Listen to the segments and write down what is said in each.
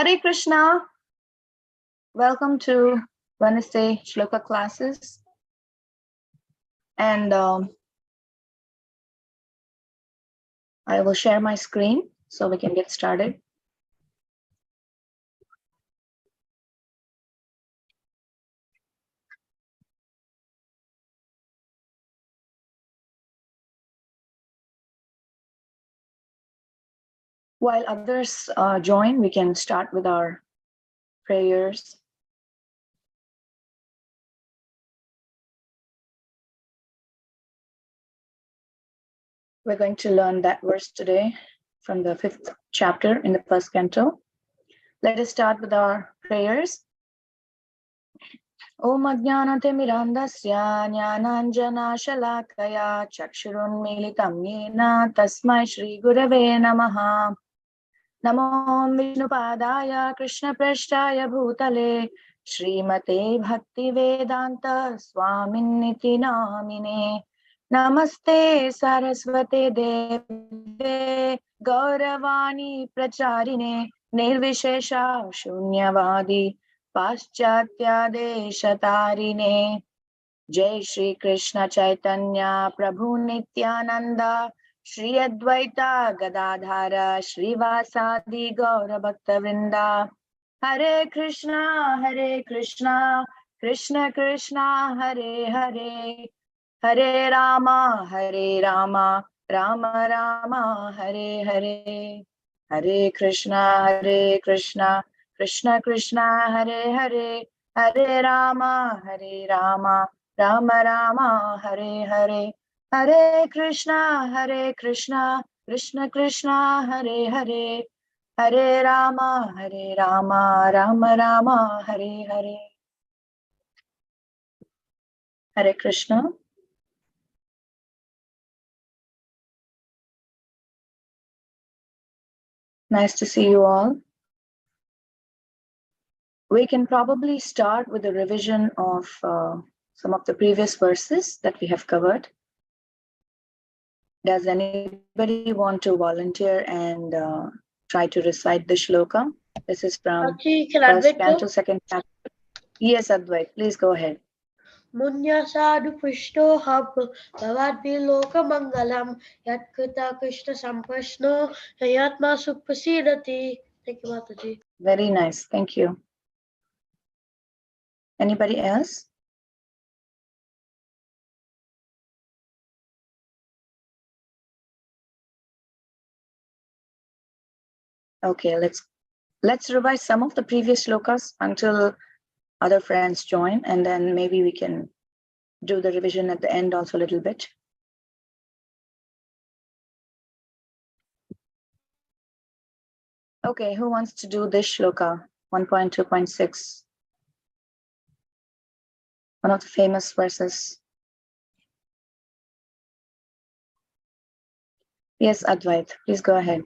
Hare Krishna. Welcome to Wednesday Shloka classes. And I will share my screen so we can get started. While others join, we can start with our prayers. We're going to learn that verse today from the 5th chapter in the first canto. Let us start with our prayers. Om Ajnanatirmirandasya Jnananjana Shalakaya Chakshurunmilitam Yena Tasmai Shri Gurave Namaha. Namo Vishnupadaya Krishna Prashtaya Bhutale Srimate Bhakti Vedanta Swaminiti Namine. Namaste Saraswate Deve Gauravani Pracharine Nirvishesha Shunyavadi Paschatya Deshatarine. Jai Shri Krishna Chaitanya Prabhu Nityananda Shri Advaita Gadadhara Shri Vasadi Gaura Bhakta Vrinda. Hare Krishna Krishna Krishna Hare Hare Hare Rama Rama Rama Hare Hare. Hare Krishna Krishna Krishna Hare Hare Hare Rama Rama Rama Hare Hare. Hare Krishna Krishna Krishna Hare Hare Hare Rama Rama Hare Hare. Hare Krishna. Nice to see you all. We can probably start with a revision of some of the previous verses that we have covered. Does anybody want to volunteer and try to recite the shloka? This is from first canto, second chapter. Yes, Advait, please go ahead. Munya sadhu prishto hab bhavadvi loka mangalam yatkata krishna samprashno yatma suprasidati. Thank you, Mataji. Very nice. Thank you. Anybody else? Okay, let's revise some of the previous shlokas until other friends join, and then maybe we can do the revision at the end also a little bit. Okay, who wants to do this shloka, 1.2.6? One of the famous verses. Yes, Advait, please go ahead.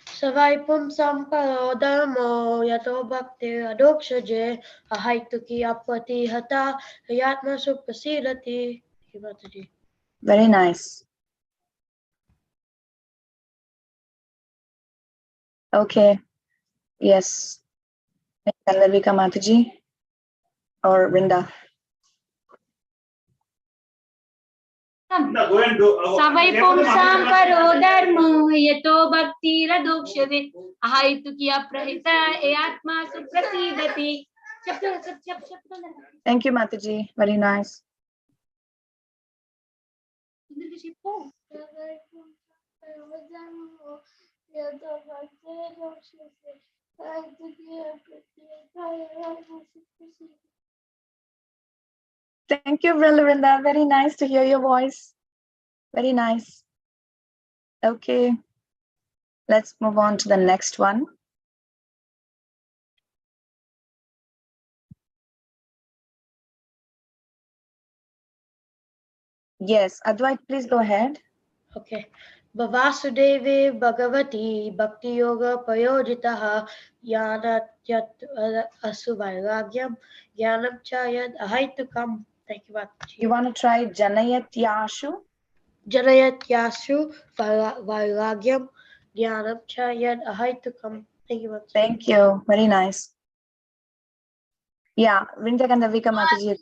Savaipum samparo dharmo yato bhakti adokshaje ahaituki apati hata yatma suprasidati. Thank you, Mataji. Very nice. Okay. Yes. Kandarvika Mataji or Vrinda. Savaipum samparo dharmo yato bhakti radokshave ahaituki aprahita eyatma suprasidati. Thank you, Mataji. Very nice. Thank you, Vrinda. Very nice to hear your voice. Very nice. Okay. Let's move on to the next one. Yes, Advait, please go ahead. Okay. Vasudevi Bhagavati Bhakti Yoga Payojitaha Yanat Yat Asuvairagyam Yanam Chayad Ahaitukam. Thank you, Mataji. You want to try Janayat Yashu? Janayat Yasu Vairagyam Yanam Chayad Ahaitukam. Thank you, Mataji. Thank you. Very nice. Yeah, Vrindakandavika Mataji.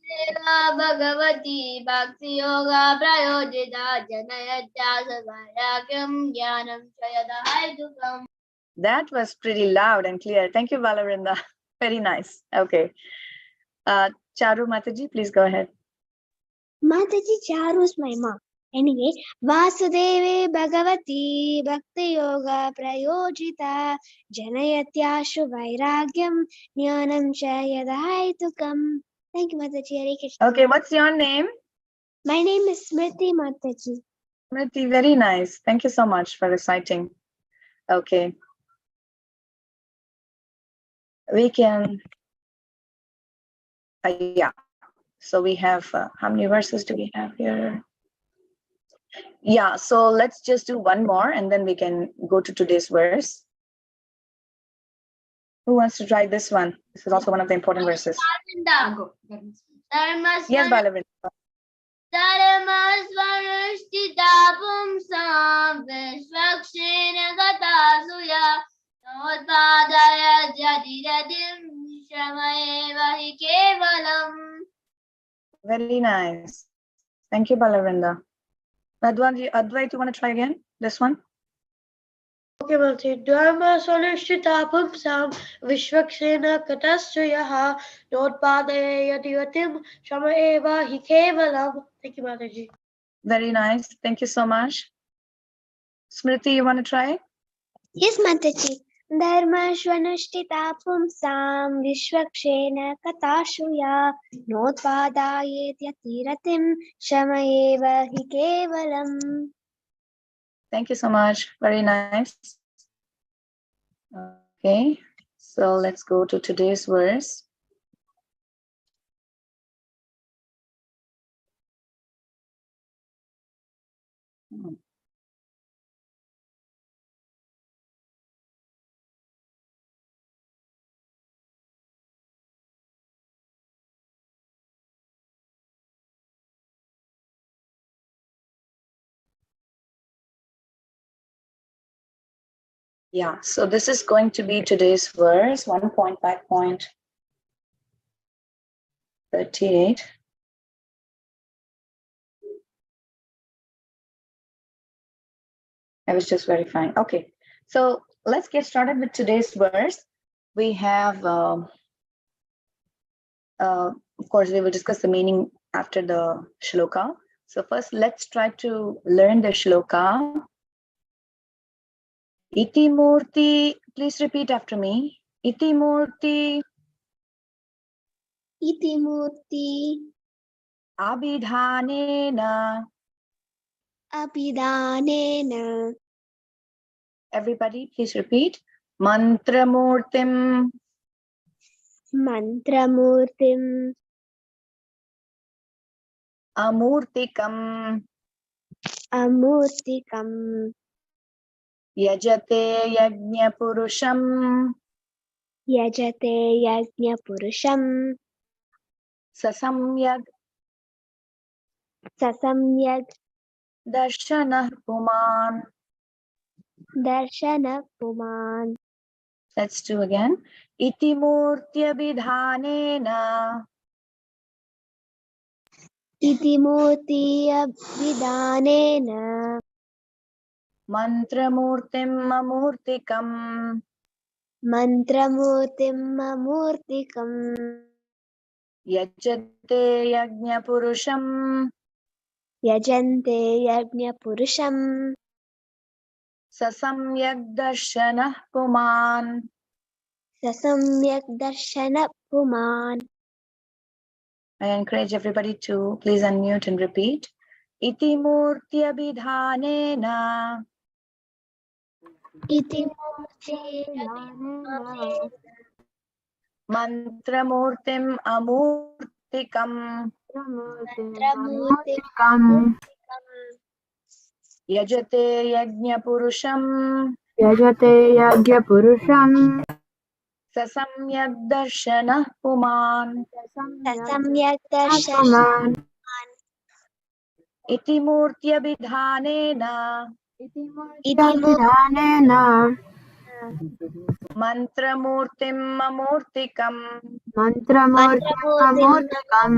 Bhagavati Bhakti Yoga Prayojita Janayatya Savaragyam Jnanam Chayada Haidukam. That was pretty loud and clear. Thank you, Balavinda. Very nice. Okay. Charu Mataji, please go ahead. Mataji, Charu is my mom. Anyway, Vasudeve Bhagavati Bhakti Yoga Prayojita Janayatyashu Vairagyam Jnanam Chayadhaitukam. Thank you, Mataji. Hare Krishna. Okay, what's your name? My name is Smriti Mataji. Smriti, very nice. Thank you so much for reciting. Okay. We can, yeah. So we have, how many verses do we have here? Yeah, so let's just do one more and then we can go to today's verse. Who wants to try this one? This is also one of the important verses. Yes, Balavinda. Dharmasvarushtita pumsam vishvakshena gatasuya nodpadaya jadiradim shamaeva hi kevalam. Very nice. Thank you, Balavinda. Advait, you want to try again? This one? Okay, Mataji. Dharma Swanishita Pumsam Vishvakshena Katasyaha Nodpadaya Yadiratim Shama Eva Hi Kevalam. Thank you, Mataji. Very nice. Thank you so much. Smriti, you want to try? Yes, Mataji. Dharmashvanushtita pumsam vishvakshena katashuya notpadayet yatiratim shamayeva hi kevalam. Thank you so much. Very nice. Okay, so let's go to today's verse. Yeah, so this is going to be today's verse, 1.5.38. I was just verifying. Okay, so let's get started with today's verse. We have, of course, we will discuss the meaning after the shloka. So first, let's try to learn the shloka. Iti murti, please repeat after me. Iti murti. Iti murti Abhidhanena. abhidanena. Everybody, please repeat. Mantramurtim. Mantramurtim Amurtikam. amurtikam Yajate yajna purusham. yajate yajna purusham Sasamyag sasamyag darshanah puman. darshana puman. Let's do again. Iti murtyabhidhanena. Iti murti abhidanena Mantramurtim amurtikam. mantramurtim amurtikam Yajate yajna purusham. yajante yajna purusham Sasamyag darshanah puman. sasamyak darshana puman. I encourage everybody to please unmute and repeat. Iti murtyabhidhanena. Iti murti abhidanena Mantramurtim amurtikam. mantramurtim Yajate yajna purusham. Yajate yagya purusham Sasamyag darshanah puman. sasamyak darshana. puman Iti murtyabhidhanena. iti murtyabhidhanena Mantramurtim Mamurtikam Mantramurtikam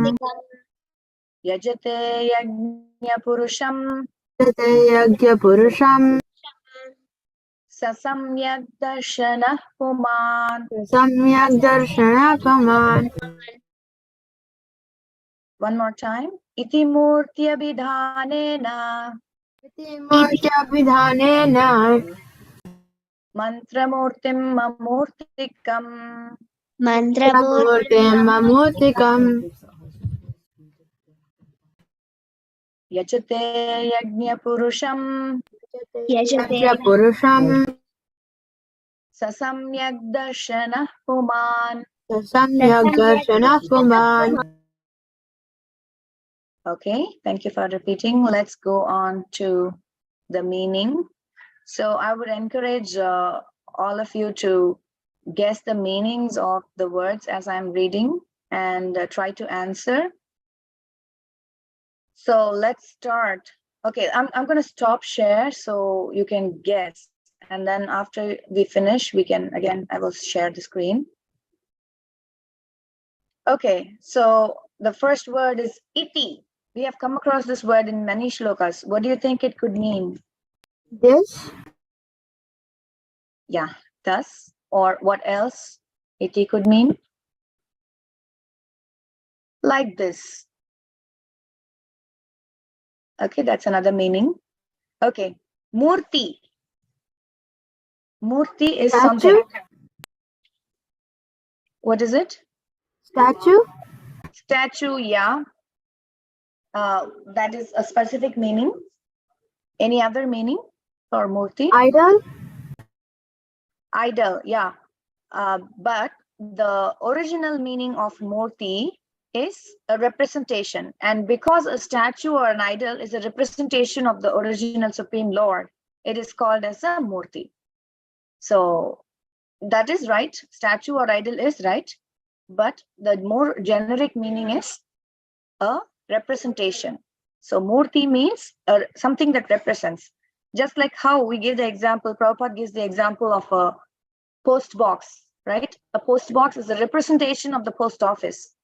Yajate Yajna Purusham Te Yagya Purusham Sasamyak Darshana Puman. Samyak Darshana Paman. One more time. Iti Murti Abhidhanena Murtya Vidhanena Mantramurtim Mamurtikam Murtim Mamutikam Yajate Yajna Purusham Yagya Purusham Sasamyak Darshana Puman. Samyak Darshana Paman. Okay, thank you for repeating. Let's go on to the meaning. So I would encourage all of you to guess the meanings of the words as I'm reading and try to answer. So let's start. Okay, I'm going to stop share so you can guess. And then after we finish, we can, again, I will share the screen. Okay, so the first word is iti. We have come across this word in many shlokas. What do you think it could mean? This Yeah, thus, or what else iti could mean? Like this. Okay, that's another meaning. Okay, murti. Murti is something. What is it? statue. Statue, yeah. That is a specific meaning. Any other meaning for murti? Idol. Idol, yeah. But the original meaning of murti is a representation. And because a statue or an idol is a representation of the original Supreme Lord, it is called as a murti. So that is right. Statue or idol is right. But the more generic meaning is a representation. So murti means something that represents. Just like how we give the example, Prabhupada gives the example of a post box, right? A post box is a representation of the post office.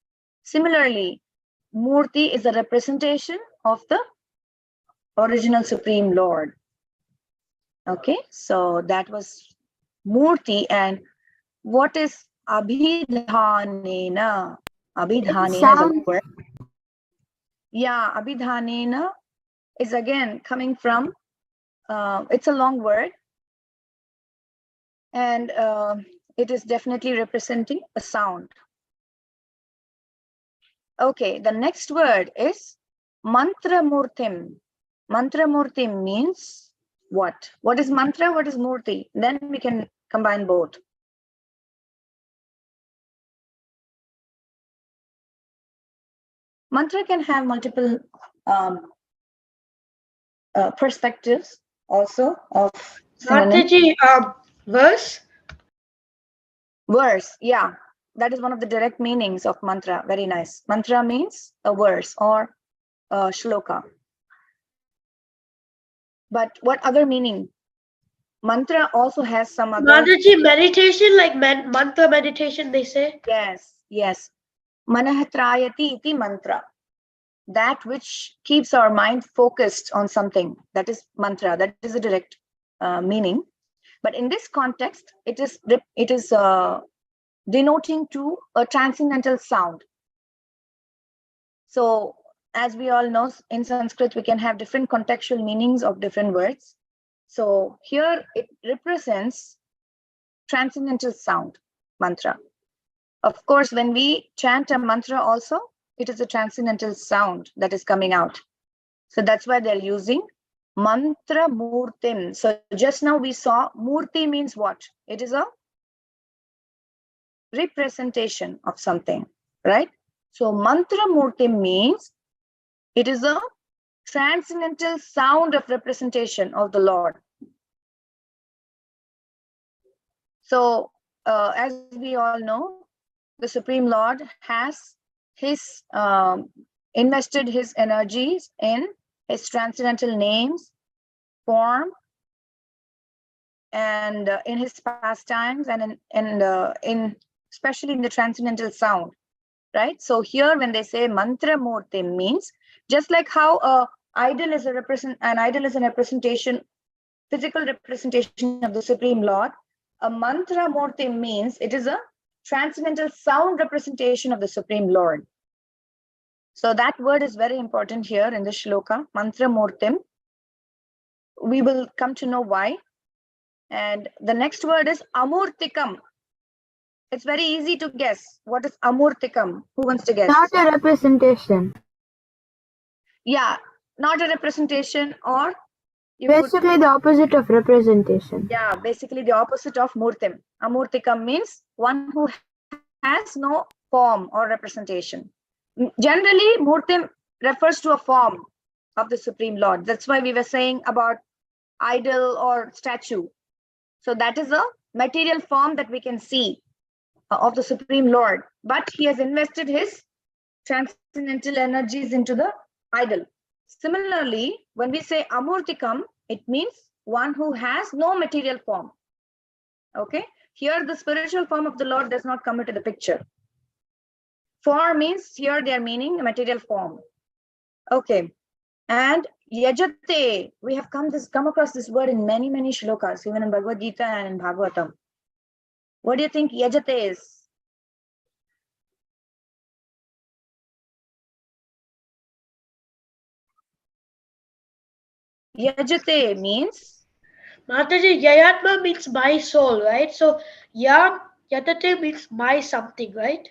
Similarly, murti is a representation of the original Supreme Lord. Okay, so that was murti. And what is abhidhanena? Abhidhanena is a word. Yeah, abhidhanena is again coming from, it's a long word. And it is definitely representing a sound. Okay, the next word is mantra murtim. Mantra murtim means what? What is mantra? What is murti? Then we can combine both. Mantra can have multiple perspectives also of Mataji, verse? Verse, yeah. That is one of the direct meanings of mantra. Very nice. Mantra means a verse or a shloka. But what other meaning? Mantra also has some other. Mataji, meditation, like mantra meditation, they say? Yes, yes. Manahatrayati iti mantra. That which keeps our mind focused on something. That is mantra. That is a direct meaning. But in this context, it is denoting to a transcendental sound. So as we all know, in Sanskrit, we can have different contextual meanings of different words. So here it represents transcendental sound, mantra. Of course, when we chant a mantra also, it is a transcendental sound that is coming out. So that's why they're using mantra murtim. So just now we saw murti means what? It is a representation of something, right? So mantra murtim means it is a transcendental sound of representation of the Lord. So as we all know, the Supreme Lord has his invested his energies in his transcendental names, form, and in his pastimes, and in especially in the transcendental sound, right? So here when they say mantra murti means just like how an idol is a representation, physical representation of the Supreme Lord. A mantra murti means it is a transcendental sound representation of the Supreme Lord. So that word is very important here in the shloka, mantra murtim. We will come to know why. And the next word is amurtikam. It's very easy to guess. What is amurtikam? Who wants to guess? Not a representation. Yeah, not a representation, or you could, Basically the opposite of representation. yeah, basically the opposite of murtim. Amurtikam means one who has no form or representation. Generally, murtim refers to a form of the Supreme Lord. That's why we were saying about idol or statue. So that is a material form that we can see of the Supreme Lord, but he has invested his transcendental energies into the idol. Similarly, when we say amurtikam, it means one who has no material form. Okay, here the spiritual form of the Lord does not come into the picture. Form means here they are meaning a material form. Okay, and yajate, we have come across this word in many shlokas, even in Bhagavad Gita and in Bhagavatam. What do you think yajate is? Yajate means, Mataji, Yayatma means my soul, right? So Yatate means my something, right?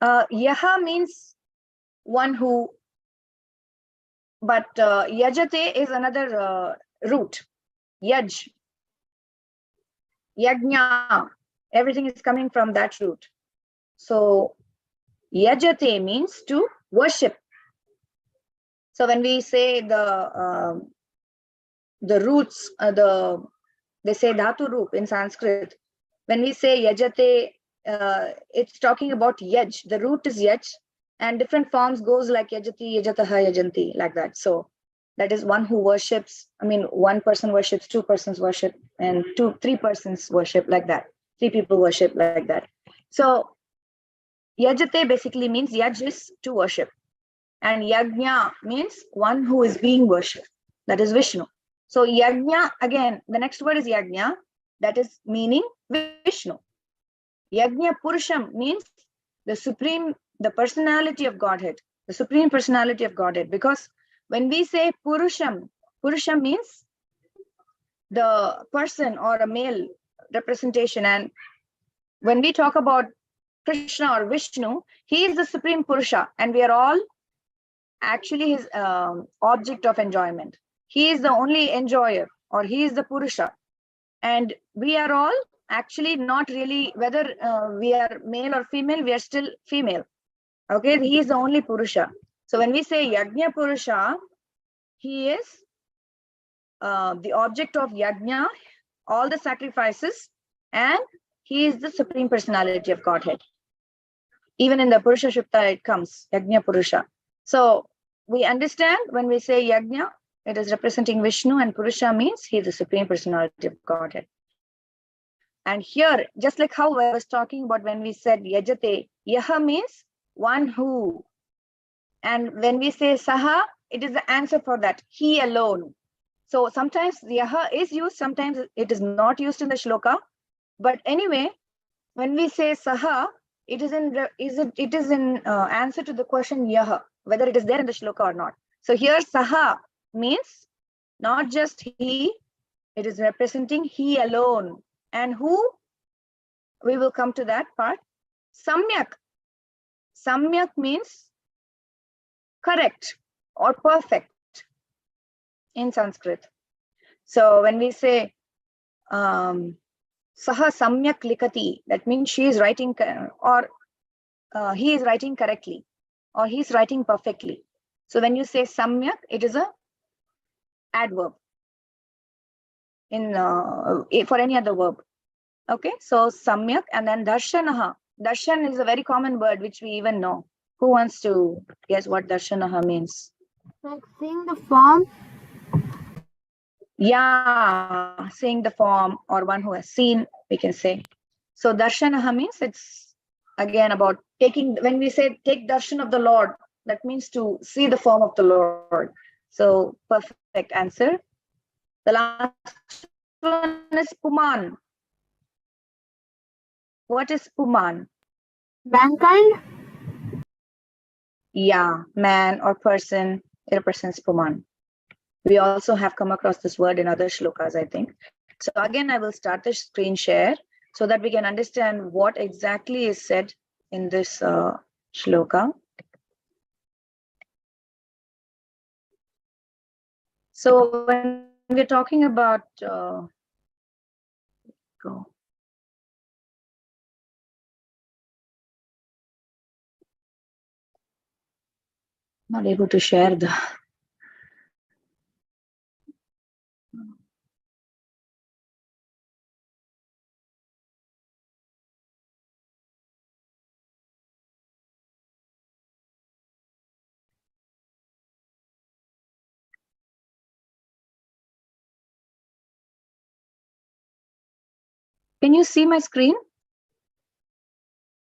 yaha means one who, but yajate is another root. Yaj, yajna, everything is coming from that root. So yajate means to worship. So when we say the roots, they say dhatu roop in Sanskrit. When we say yajate, it's talking about yaj. The root is yaj, and different forms goes like yajati, yajataha, yajanti, like that. So that is one who worships. I mean, one person worships, two persons worship, and three persons worship, like that. Three people worship, like that. So yajate basically means yaj is to worship, and yajna means one who is being worshipped. That is Vishnu. So yajna, again, the next word is yajna, that is meaning Vishnu. Yajna Purusham means the supreme, the personality of Godhead, the supreme personality of Godhead. Because when we say Purusham, Purusham means the person or a male representation. And when we talk about Krishna or Vishnu, he is the supreme Purusha, and we are all actually his object of enjoyment. He is the only enjoyer, or he is the Purusha. And we are all actually not really, whether we are male or female, we are still female. Okay, he is the only Purusha. So when we say Yajna Purusha, he is the object of Yajna, all the sacrifices, and he is the supreme personality of Godhead. Even in the Purusha Shukta, it comes Yajna Purusha. So we understand when we say Yajna, it is representing Vishnu, and Purusha means he is the supreme personality of Godhead. And here, just like how I was talking about when we said Yajate, Yaha means one who. And when we say Saha, it is the answer for that, he alone. So sometimes Yaha is used, sometimes it is not used in the shloka. But anyway, when we say Saha, it is in answer to the question Yaha, whether it is there in the shloka or not. So here Saha means not just he, it is representing he alone. And who? We will come to that part. Samyak. Samyak means correct or perfect in Sanskrit. So when we say Saha Samyak Likati, that means she is writing, or he is writing correctly, or he is writing perfectly. So when you say Samyak, it is a adverb in for any other verb. Okay, so Samyak, and then Darshanaha. Darshan is a very common word which we even know. Who wants to guess what Darshanaha means? Like seeing the form. Yeah, seeing the form, or one who has seen, we can say. So darshanaha means it's again about taking, when we say take darshan of the Lord, that means to see the form of the Lord. So perfect answer. The last one is Puman. What is Puman? Mankind? Yeah, man or person, it represents Puman. We also have come across this word in other shlokas, I think. So again, I will start the screen share so that we can understand what exactly is said in this shloka. So when we're talking about go. Not able to share the. Can you see my screen?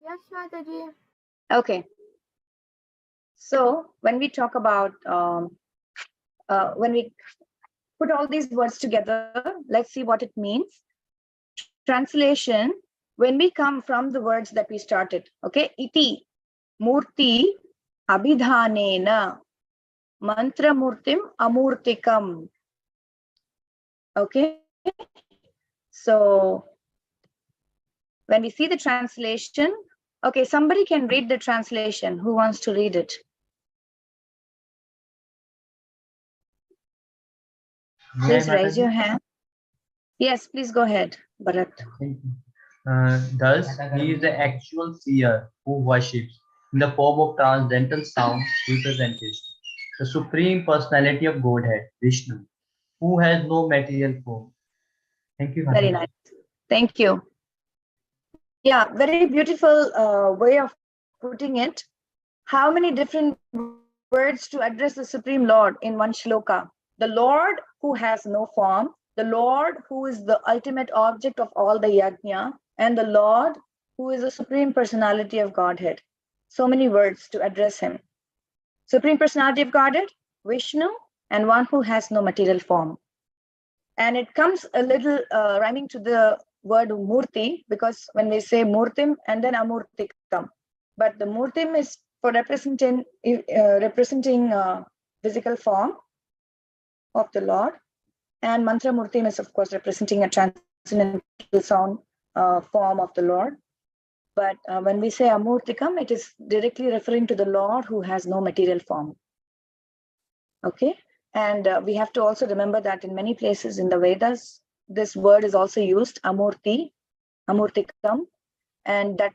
Yes, Mataji. Okay. So when we talk about when we put all these words together, let's see what it means. Translation, when we come from the words that we started, okay, iti, murti, abhidhanena, mantra murtim, amurtikam. Okay, so when we see the translation, okay, somebody can read the translation. Who wants to read it? Please raise your hand. Yes, please go ahead, Bharat. Thus, he is the actual seer who worships in the form of transcendental sound representation, the Supreme Personality of Godhead, Vishnu, who has no material form. Thank you. Very nice. Thank you. Yeah, very beautiful way of putting it. How many different words to address the Supreme Lord in one shloka? The Lord who has no form, the Lord who is the ultimate object of all the yajna, and the Lord who is the Supreme Personality of Godhead. So many words to address him. Supreme Personality of Godhead, Vishnu, and one who has no material form. And it comes a little rhyming to the word murti, because when we say murtim and then amurtikam, but the murtim is for representing physical form of the Lord, and mantra murtim is of course representing a transcendental sound form of the Lord. But when we say amurtikam, it is directly referring to the Lord who has no material form. Okay, and we have to also remember that in many places in the Vedas, this word is also used, amurti, amurtikam, and that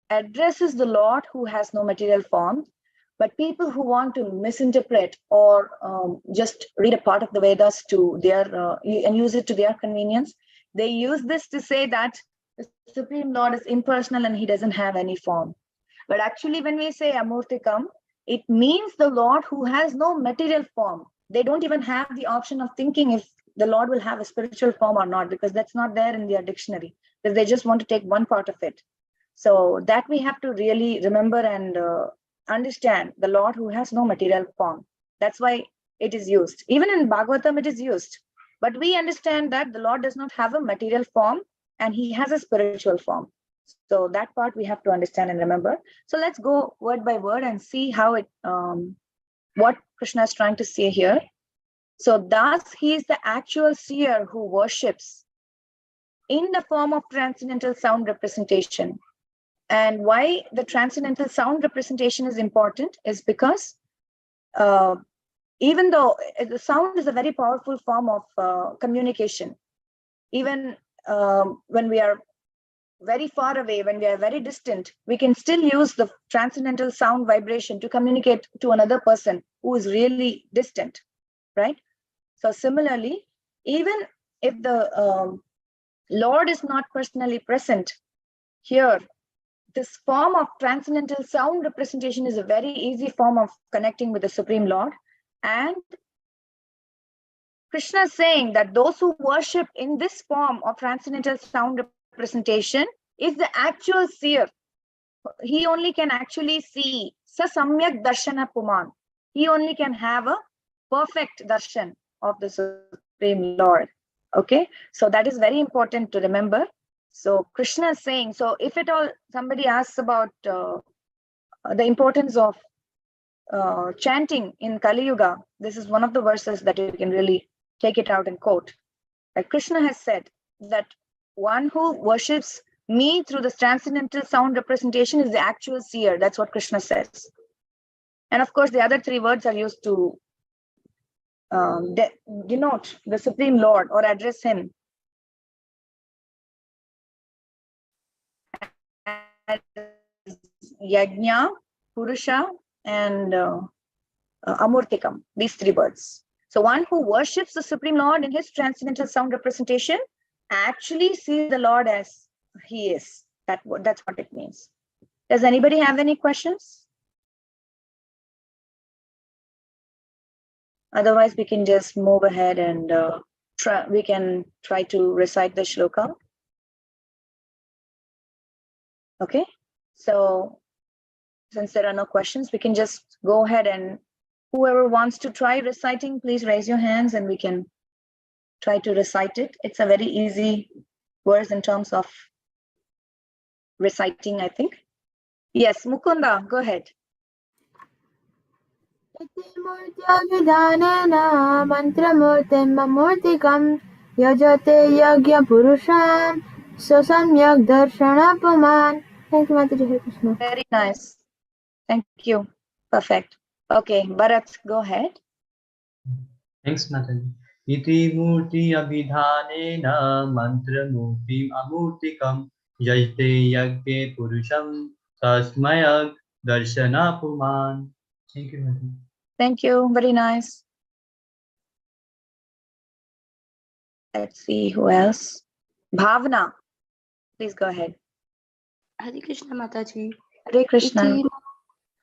addresses the Lord who has no material form. But people who want to misinterpret or just read a part of the Vedas to their and use it to their convenience, they use this to say that the Supreme Lord is impersonal and he doesn't have any form. But actually, when we say amurtikam, it means the Lord who has no material form. They don't even have the option of thinking if the Lord will have a spiritual form or not, because that's not there in their dictionary, because they just want to take one part of it. So that we have to really remember and understand the Lord who has no material form. That's why it is used. Even in Bhagavatam, it is used. But we understand that the Lord does not have a material form and he has a spiritual form. So that part we have to understand and remember. So let's go word by word and see how it, what Krishna is trying to say here. So thus he is the actual seer who worships in the form of transcendental sound representation. And why the transcendental sound representation is important is because even though the sound is a very powerful form of communication, even when we are very far away, when we are very distant, we can still use the transcendental sound vibration to communicate to another person who is really distant, right? So similarly, even if the Lord is not personally present here, this form of transcendental sound representation is a very easy form of connecting with the Supreme Lord. And Krishna is saying that those who worship in this form of transcendental sound representation is the actual seer. He only can actually see sa samyak darshana puman. He only can have a perfect darshan of the Supreme Lord. Okay, so that is very important to remember. So Krishna is saying, so if at all somebody asks about the importance of chanting in Kali Yuga, this is one of the verses that you can really take it out and quote. Like Krishna has said that one who worships me through this transcendental sound representation is the actual seer. That's what Krishna says. And of course, the other three words are used to denote the Supreme Lord or address him as Yajna, Purusha, and Amurtikam, these three words. So one who worships the Supreme Lord in his transcendental sound representation actually sees the Lord as he is. That's what it means. Does anybody have any questions? Otherwise, we can just move ahead and we can try to recite the shloka. Okay, so since there are no questions, we can just go ahead, and whoever wants to try reciting, please raise your hands and we can try to recite it. It's a very easy verse in terms of reciting, I think. Yes, Mukunda, go ahead. इतिमूर्त्यभिधानेन मन्त्रमूर्तिं ममूर्तिकं यजते यज्ञपुरुषान् स्वसम्यक् दर्शनपुमान्. Thank you, Mataji. Hare Krishna. Very nice. Thank you. Perfect. Okay, Bharat, go ahead. Thanks, Mataji. Iti murti abhidhanena mantra murtim amurtikam yajte yagye purusham tasmayag darshana puman. Thank you, Mataji. Thank you. Very nice. Let's see who else. Bhavna, please go ahead. Hare Krishna Mataji. Hare Krishna.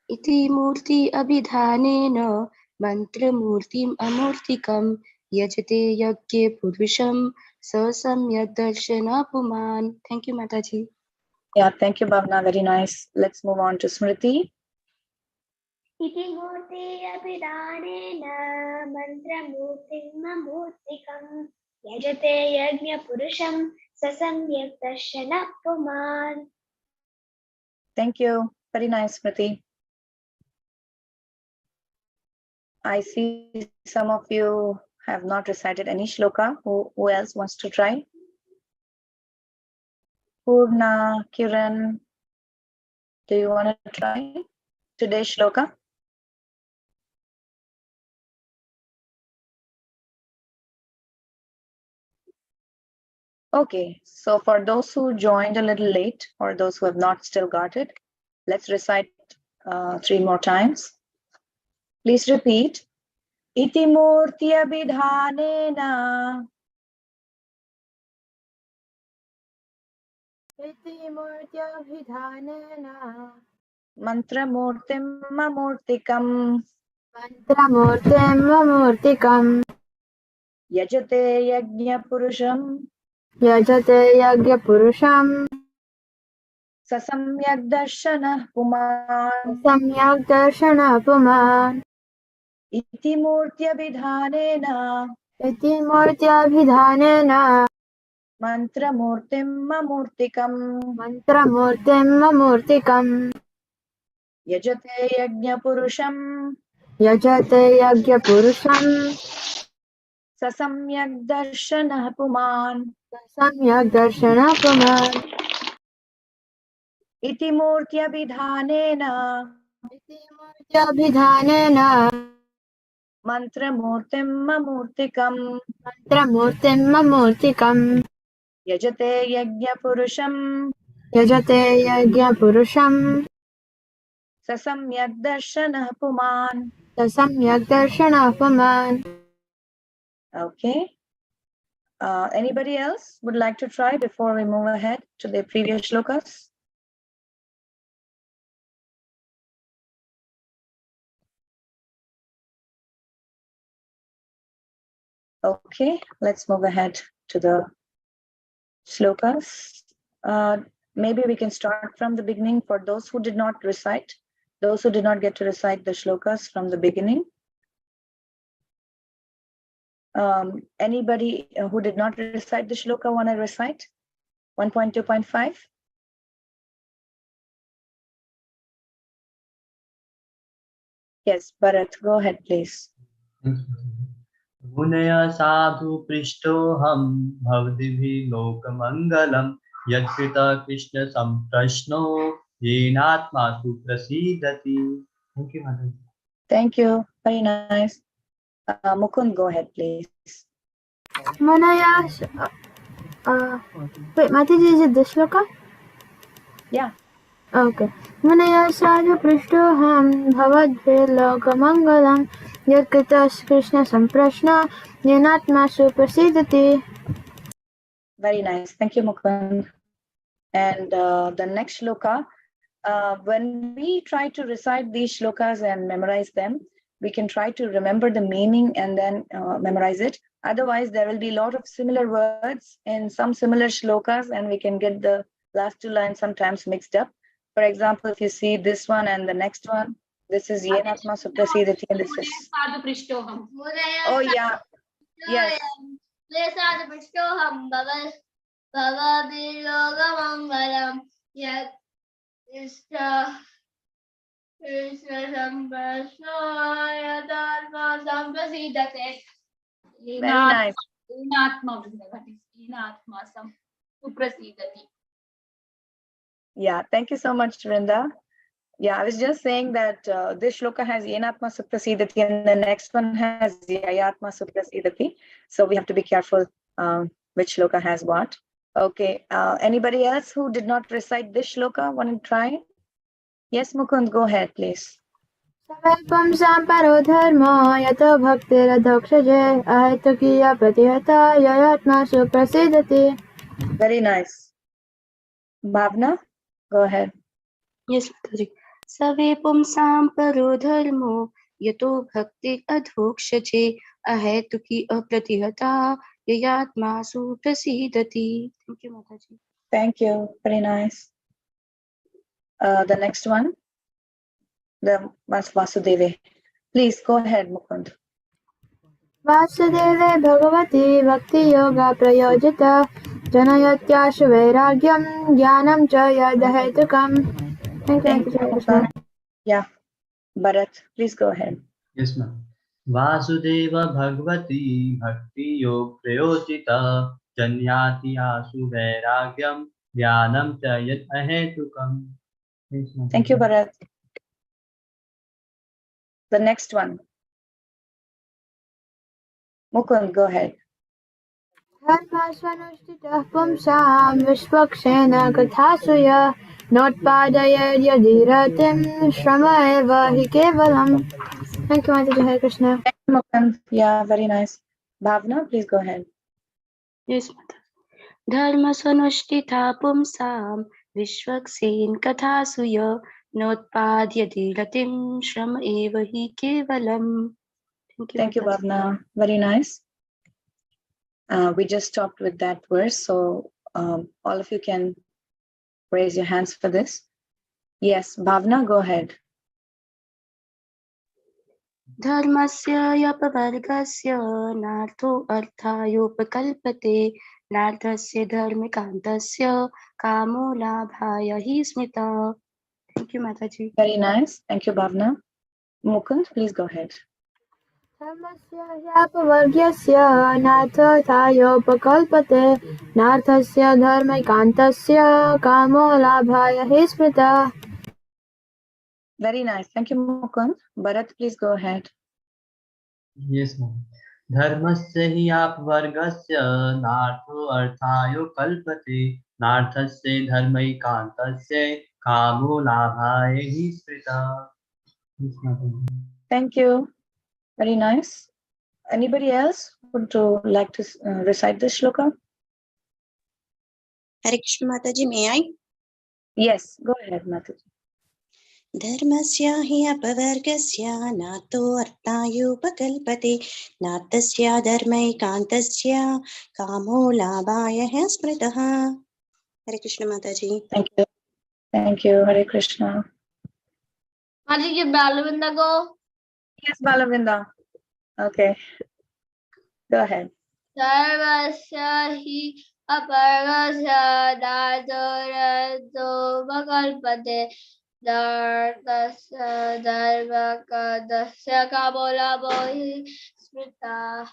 Iti murti abhidhanena mantra murtim amurtikam yajate yagye purusham sasamyak darshana puman. Thank you Mataji. Yeah, thank you, Bhavna. Very nice. Let's move on to Smriti. इति मूर्ति अभिधानेन मन्त्रमूर्तिं ममूर्तिकं यजते यज्ञपुरुषं ससम्यक् दर्शनः पुमान्. Thank you. Very nice, Smriti. I see some of you have not recited any shloka. Who else wants to try? Purna, Kiran, do you want to try today's shloka? Okay, so for those who joined a little late or those who have not still got it, let's recite 3 more times. Please repeat. Iti murti abhidhanena इतिमूर्त्यभिधानेन mantra murtim mamurtikam मन्त्रमूर्तिं ममूर्तिकं yajate yajna purusham यजते यज्ञपुरुषं sasamyak darshana puman सम्यक् दर्शनपुमान्. iti murti abhidhanena इतिमूर्त्यभिधानेन mantra murtim mamurtikam मन्त्रमूर्तिं ममूर्तिकं yajate yajna purusham यजते यज्ञपुरुषं sasamyak darshana puman सम्यक् दर्शनपुमान्. iti murti abhidhanena इतिमूर्त्यभिधानेन mantra murtim mamurtikam मन्त्रमूर्तिं ममूर्तिकं yajate yajna purusham यजते यज्ञपुरुषं sasamyak darshana puman. सम्यक् दर्शनपुमान्. Okay. Anybody else would like to try before we move ahead to the previous shlokas? Okay, let's move ahead to the slokas. Maybe we can start from the beginning for those who did not recite, those who did not get to recite the shlokas from the beginning. Anybody who did not recite the shloka want to recite 1.2.5? Yes, Bharat, go ahead, please. Gunaya sadhu prishtoham bhavdivi lokamangalam yadkrita krishna samprashno yenatma suprasidati. Thank you, Mataji. Thank you. Very nice. Mukund, go ahead, please. Manaya, wait, Mataji, is it this shloka? Yeah. Okay. Manaya sadhu prishtoham bhavadvilokamangalam yadkritas krishna samprashna yenatma suprasidati. Very nice. Thank you, Mukund. And the next shloka, when we try to recite these shlokas and memorize them, we can try to remember the meaning and then memorize it. Otherwise, there will be a lot of similar words in some similar shlokas, and we can get the last two lines sometimes mixed up. For example, if you see this one and the next one, this is Yenatma Suprasidati, and this is. Oh, yeah. Yes. Very nice. Yeah, thank you so much, Vrinda. Yeah, I was just saying that this shloka has Yenatma Suprasidati and the next one has Yayatma Suprasidati. So we have to be careful which shloka has what. Okay, anybody else who did not recite this shloka want to try? Yes, Mukund, go ahead, please. Savalpam samparo dharma yato bhaktiradhokshaje ahitukiya pratihata yayatma suprasidati. Very nice. Bhavna, go ahead. Yes, Mataji. Save pumsam paro dharmo yato bhakti adhokshaje ahetuki apratihata yayatma suprasidati. Thank you, Mataji. Thank you. Very nice. The next one, the Vasudeve. Please go ahead, Mukund. Vasudeve bhagavati bhakti yoga prayojita janayatyashu vairagyam jnanam cha yadahetukam. Thank you, Thank you, Mataji. Krishna. Yeah, Bharat, please go ahead. Yes, ma'am. Vasudeva Bhagavati Bhakti Yog Prayojita Janyati Asu Vairagyam Dhyanam Chayat Ahetukam. Yes, ma'am. Thank you, Bharat. The next one. Mukund, go ahead. Dharmasvanuष्ठितः पुंसां विश्वक्षेण कथासुया नोत्पादयेद्यधिरतिं श्रम एव हि केवलम्. Thank you, Mataji. Hare Krishna. Thank you, Mukund. Yeah, very nice. Bhavna, please go ahead. Yes, Mataji. Dharma sanushthita pumsam vishwaksen kathasuya notpadyati ratim shram eva hi kevalam. Thank you, Mataji. Bhavna. Very nice. We just stopped with that verse, so all of you can raise your hands for this. Yes, Bhavna, go ahead. Dharmasya yapavargasya nartho arthayopakalpate narthasya dharmikantasya kamo labhaya hi smita. Thank you, Mataji. Very nice. Thank you, Bhavna. Mukund, please go ahead. धर्मस्य ह्यापवर्ग्यस्य नार्थायोपकल्पते नार्थस्य धर्मैकान्तस्य कामो लाभाय हि स्मृतः. Very nice. Thank you, Mukund. Bharat, please go ahead. Yes, ma'am. Dharmasya hi apvargasya nartho arthayo kalpate narthasya dharmaikantasya kamo labhaya hi sprita. Yes, ma'am. Thank you. Very nice. Anybody else would like to recite this shloka? Hare Krishna Mataji, may I? Yes, go ahead, Mataji. धर्मस्य हि अपवर्गस्य नातो अर्थायोपकल्पते नातस्य धर्मैकान्तस्य कामो लाभाय ह्यः स्मृतः। हरे कृष्ण माताजी। Thank you. Hare Krishna. Mataji, Balavinda go. Yes, Balavinda. Okay, go ahead. Sarvasya hi apargasya datorado vakalpate dhartasya dharmakadasya kamolabo hi smrita.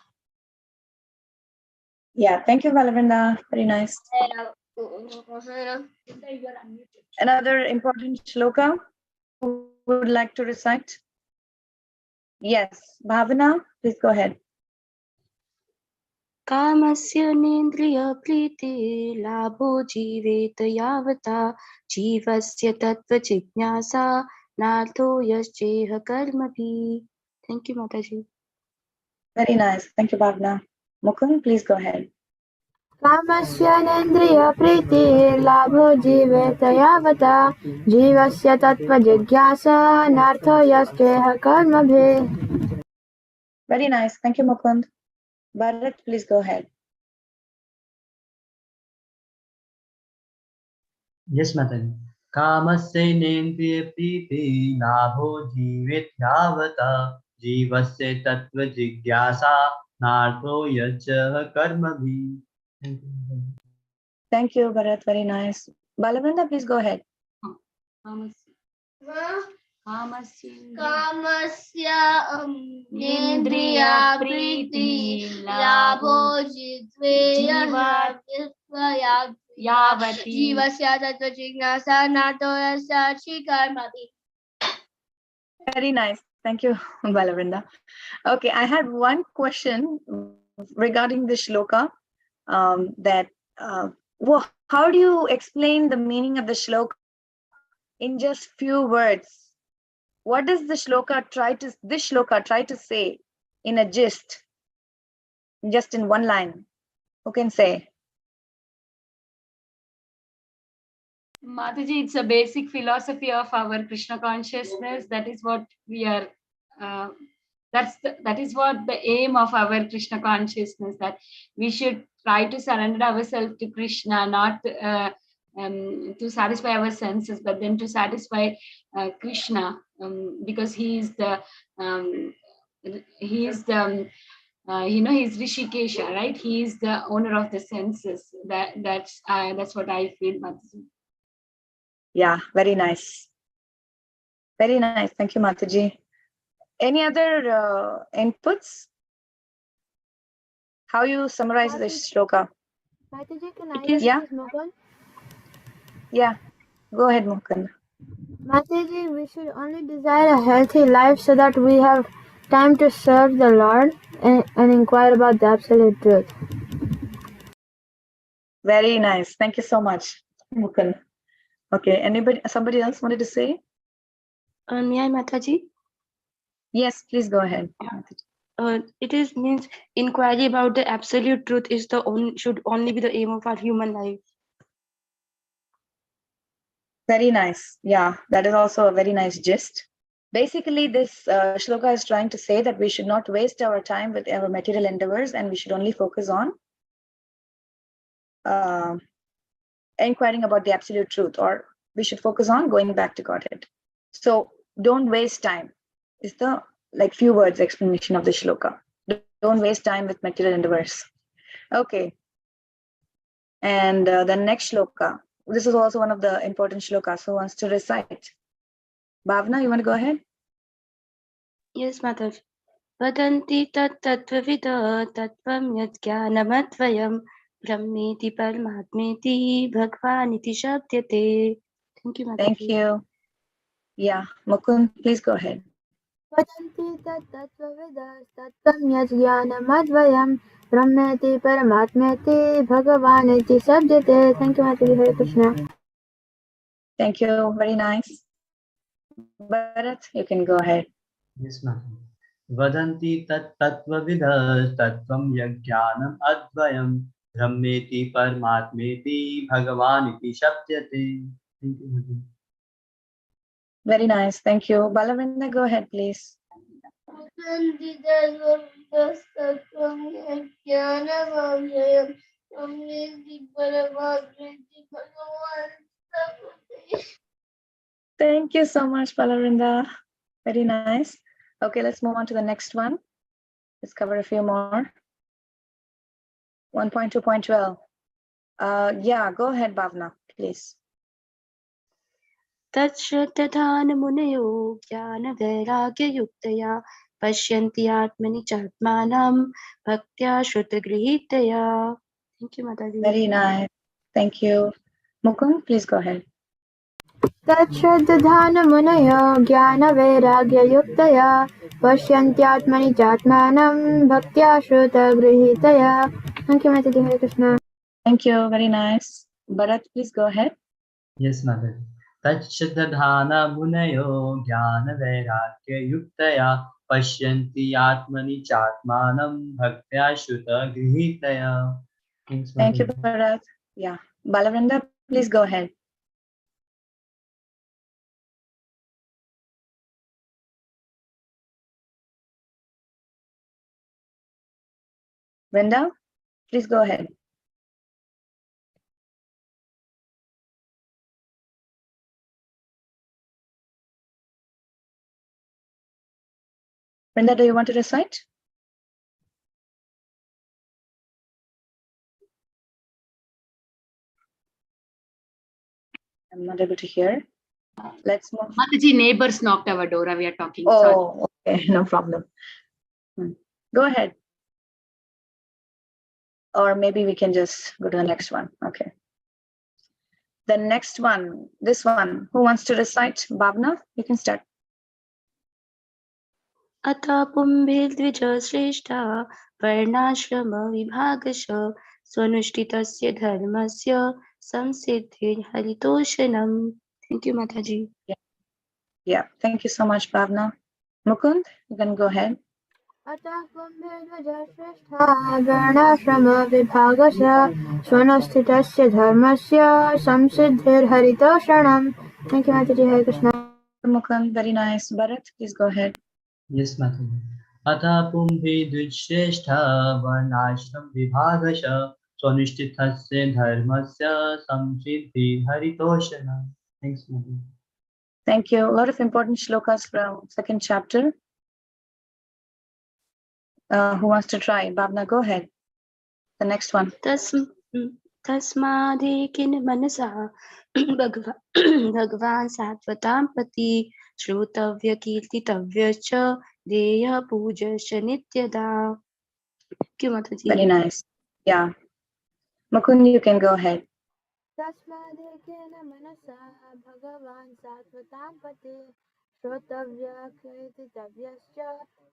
Yeah, thank you, Balavinda. Very nice. Another important shloka who would like to recite? Yes, Bhavana, please go ahead. कामस्य नेन्द्रिय प्रीति लाभो जीवेत यावता जीवस्य तत्व जिज्ञासा नार्थो यश्चेह कर्मभिः। Thank you, Mataji. Very nice. Thank you, Bhavana. Mukund, please go ahead. कामस्येन्द्रिय प्रीतिः लाभो जीवेत यावता जीवस्य तत्त्वजिज्ञासा नार्थो यश्चेह कर्मभिः। Very nice. Thank you, Mukund. Bharat, please go ahead. Yes, Mataji. कामस्य नेन्द्रिय प्रीति लाभो जीवेत यावता जीवस्य तत्व जिज्ञासा नार्थो यच्च कर्मभिः। Thank you, Bharat. Very nice. Balavinda, please go ahead. कामस्य नेन्द्रिया प्रीति लाभो यावती जीवस्य तत्त्वजिज्ञासा नातो यस्य कर्मभिः. Very nice. Thank you, Balavinda. Okay, I had one question regarding this shloka. How do you explain the meaning of the shloka in just few words? What does this shloka try to say in a gist, just in one line? Who can say? Mataji, it's a basic philosophy of our Krishna consciousness. That is what we are. That is what the aim of our Krishna consciousness. That we should try to surrender ourselves to Krishna, not to satisfy our senses, but then to satisfy Krishna, because he is the he's Rishikesha, right? He is the owner of the senses. That's what I feel, Mataji. Yeah, very nice. Very nice. Thank you, Mataji. Any other inputs? How you summarize this shloka? Mataji, can I use Yeah? this, Mukund? Yeah, go ahead, Mukund. Mataji, we should only desire a healthy life so that we have time to serve the Lord and inquire about the absolute truth. Very nice. Thank you so much, Mukund. Okay, somebody else wanted to say? May I, Mataji? Yes, please go ahead. It means inquiry about the absolute truth should only be the aim of our human life. Very nice. Yeah, that is also a very nice gist. Basically, this shloka is trying to say that we should not waste our time with our material endeavors, and we should only focus on inquiring about the absolute truth, or we should focus on going back to Godhead. So don't waste time is the few words explanation of the shloka. Don't waste time with material endeavors. Okay. And the next shloka. This is also one of the important shlokas. Who wants to recite? Bhavna, you want to go ahead? Yes, Mataji. Vadanti tat tattvavido tattvam yat jnanamadvayam brahmeti paramatmeti bhagvaniti shabdyate. Thank you, Mataji. Thank you. Yeah, Mukund, please go ahead. Vadanti tattvavidastatvam yat jnanamadvayam brahmeti paramatmeti bhagavaniti sabdyate. Thank you, Mataji. Hare Krishna. Thank you. Very nice. Bharat, you can go ahead. Yes, ma'am. Vadanti tattvavidah tattvam yajnanam advayam brahmeti paramatmeti bhagavaniti shabdyate. Thank you. Very nice. Thank you. Balavinda, go ahead, please. Thank you so much, Balavinda. Very nice. Okay, let's move on to the next one. Let's cover a few more. 1.2.12. Yeah, go ahead, Bhavna, please. तच्छ्रद्धानमुनयो ज्ञानवैराग्ययुक्तया पश्यन्ति आत्मनि चात्मानं भक्त्या श्रुतगृहीतया. Thank you, Mataji. Very nice. Thank you. Mukund, please go ahead. तच्छ्रद्धानमुनयो ज्ञानवैराग्ययुक्तया पश्यन्त्यात्मनि चात्मानं भक्त्या श्रुतगृहीतया. Thank you, Mataji. Hare Krishna. Thank you. Very nice. Bharat, please go ahead. Yes, Mataji. तच्छ्रद्धाना मुनयो ज्ञानवैराग्ययुक्तया पश्यन्ति आत्मनि चात्मानं भक्त्या श्रुतगृहीतया. Thank you, Bharat. Yeah. Balavinda, please go ahead. Vrinda, please go ahead. Vrinda, do you want to recite? I'm not able to hear. Let's move. Mataji, neighbors knocked our door. We are talking. Sorry. Oh, okay. No problem. Go ahead. Or maybe we can just go to the next one. Okay. The next one, this one. Who wants to recite? Bhavna, you can start. अतः पुंभिर्द्विज श्रेष्ठा वर्णाश्रम विभागश स्वनुष्ठितस्य धर्मस्य संसिद्धिर्हरितोषणम्. Thank you, Mataji. Yeah, thank you so much, Bhavna. Mukund, you can go ahead. अतः पुंभिर्द्विजश्रेष्ठा वर्णाश्रमविभागश स्वनुष्ठितस्य धर्मस्य संसिद्धिर्हरितोषणम्. Thank you, Mataji. Hare Krishna. Mukund, very nice. Bharat, please go ahead. Yes, Mataji. अतः पुंभिर्द्विजश्रेष्ठा वर्णाश्रम विभागश स्वनिष्ठितस्य धर्मस्य संसिद्धिर्हरितोषणम्. Thanks, Mataji. Thank you. A lot of important shlokas from second chapter. Who wants to try? Bhavna, go ahead. The next one. तस्मादेकेन मनसा भगवान् सात्वतां प्रति श्रोतव्य कीर्तितव्यश्च देयः पूज्यश्च नित्यदा. क्यों माताजी? Very nice. Yeah. Mukund, you can go ahead. तस्मादेकेन मनसा भगवान् सात्वतां प्रति श्रोतव्य कीर्तितव्यश्च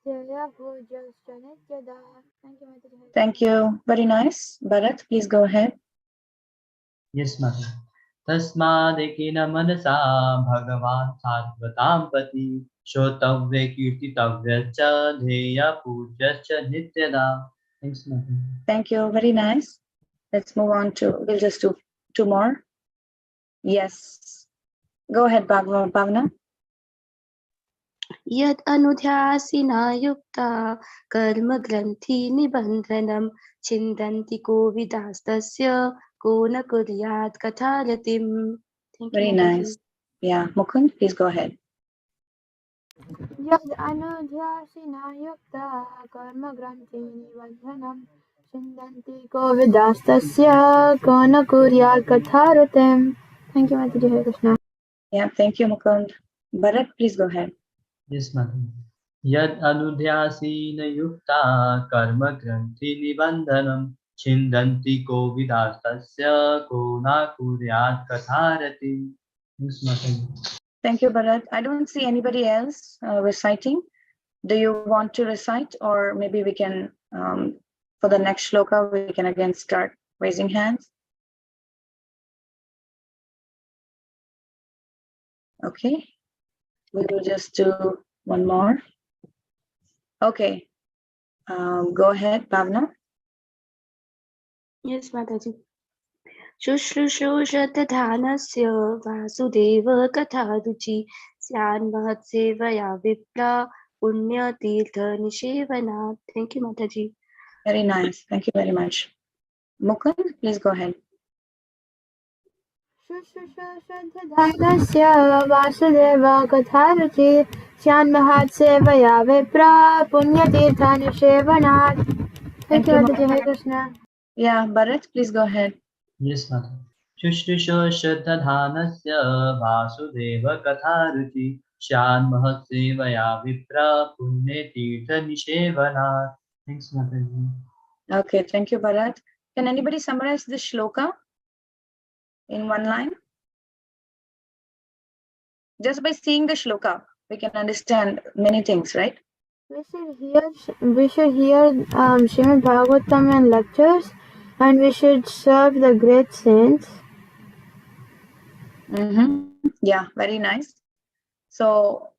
देयः पूज्यश्च नित्यदा. Thank you, Mataji. Thank you. Very nice. Bharat, please go ahead. Yes, Mataji. तस्मादेकेन मनसा भगवान् सात्वतां प्रति श्रोतव्य कीर्तितव्यश्च ध्येयः पूज्यश्च नित्यदा. Thanks, Mataji. Thank you. Very nice. Let's move on to, we'll just do two more. Yes. Go ahead, Bhavna. यद् अनुध्यासिना युक्ता कर्म ग्रन्थि निबन्धनं छिन्दन्ति कोविदास्तस्य को न कुर्यात् कथारतिम्. Very nice. Yeah. Mukund, please go ahead. यद् अनुध्यासिना युक्ता कर्मग्रन्थिनिबन्धनं छिन्दन्ति कोविदास्तस्य को न कुर्यात् कथारतिम्. Thank you, Mataji. Hare Krishna. Yeah, thank you, Mukund. Bharat, please go ahead. Yes, Mataji. यद् अनुध्यासीन युक्ता कर्म ग्रन्थि निबन्धनं छिन्दन्ति कोविदास्तस्य को न कुर्यात् कथारतिम्. Yes, Mataji. Thank you, Bharat. I don't see anybody else reciting. Do you want to recite, or maybe we can, for the next shloka, we can again start raising hands? Okay, we will just do one more. Okay, go ahead, Bhavna. Yes, Mataji. शुश्रूषोषतधानस्य Vasudev कथा रुचि Syan Mahat Sevaya Vipra Punya Tirtha Nishevana. Thank you, Mataji. Very nice. Thank you very much. Mukund, please go ahead. Shraddhanasya Vasudeva Katharuchi Syanmahat Sevaya Vipra Punyatirthani Shevanat. Thank you, Mataji. Hare Krishna. Yeah, Bharat, please go ahead. Yes, Mata. Shushrusho Shraddhanasya Vasudeva Katharuchi Shan Mahasevaya Vipra Punne Tirtha Nishevana. Thanks, Mataji. Okay, thank you, Bharat. Can anybody summarize this shloka in one line? Just by seeing the shloka, we can understand many things, right? We should hear Srimad Bhagavatam and lectures, and we should serve the great saints. Yeah, very nice. So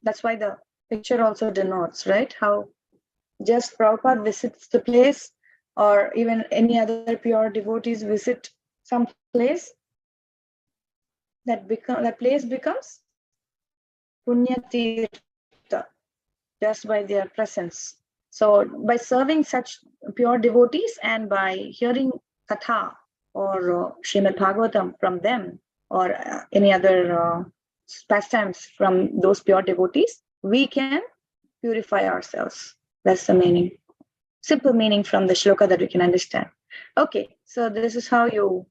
that's why the picture also denotes, right? How just Prabhupada visits the place, or even any other pure devotees visit some place, that place becomes Punya Tirtha just by their presence. So by serving such pure devotees and by hearing Katha or Srimad Bhagavatam from them, or any other pastimes from those pure devotees, we can purify ourselves. That's the meaning. Simple meaning from the shloka that we can understand. Okay, so this is how you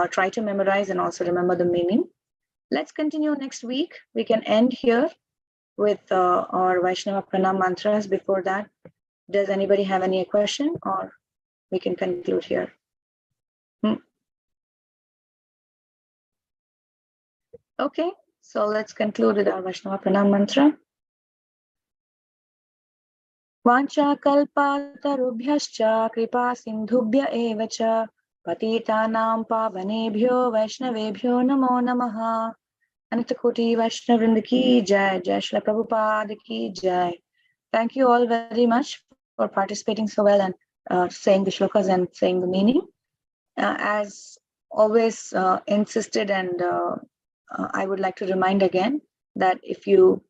try to memorize and also remember the meaning. Let's continue next week. We can end here with our Vaishnava Pranam mantras. Before that, does anybody have any question, or we can conclude here? Okay, so let's conclude with our Vaishnava Pranam mantra. Vancha kalpa tarubhyascha kripa sindhubhya eva cha patitanam pavanebhyo vaishnavebhyo namo namaha. Anantakoti Vaishnavrinda ki jai, Jai Srila Prabhupada ki jai. Thank you all very much for participating so well and saying the shlokas and saying the meaning. As always insisted, and I would like to remind again that if you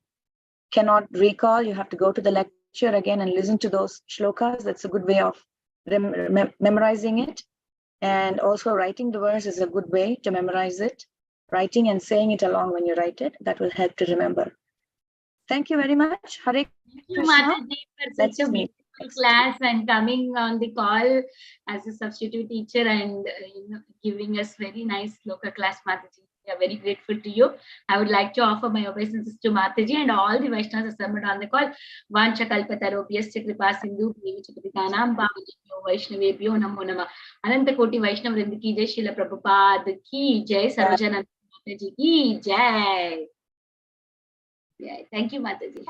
cannot recall, you have to go to the lecture again and listen to those shlokas. That's a good way of memorizing it. And also writing the verse is a good way to memorize it. Writing and saying it along when you write it, that will help to remember. Thank you very much. Hare Krishna. For such a beautiful class and coming on the call as a substitute teacher and giving us very nice local class, Mataji. We are very grateful to you. I would like to offer my obeisances to Mataji and all the Vaishnavas assembled on the call. Vancha kalpatarobhyasya kripa sindhu devichapadikanam pavanebhyo vaishnavebhyo namo namah. Ananta Koti Vaishnav Vrinda ki jai, Srila Prabhupada ki jai, Sarojanandini Devi Dasi ki jai. Yeah, thank you, Mataji.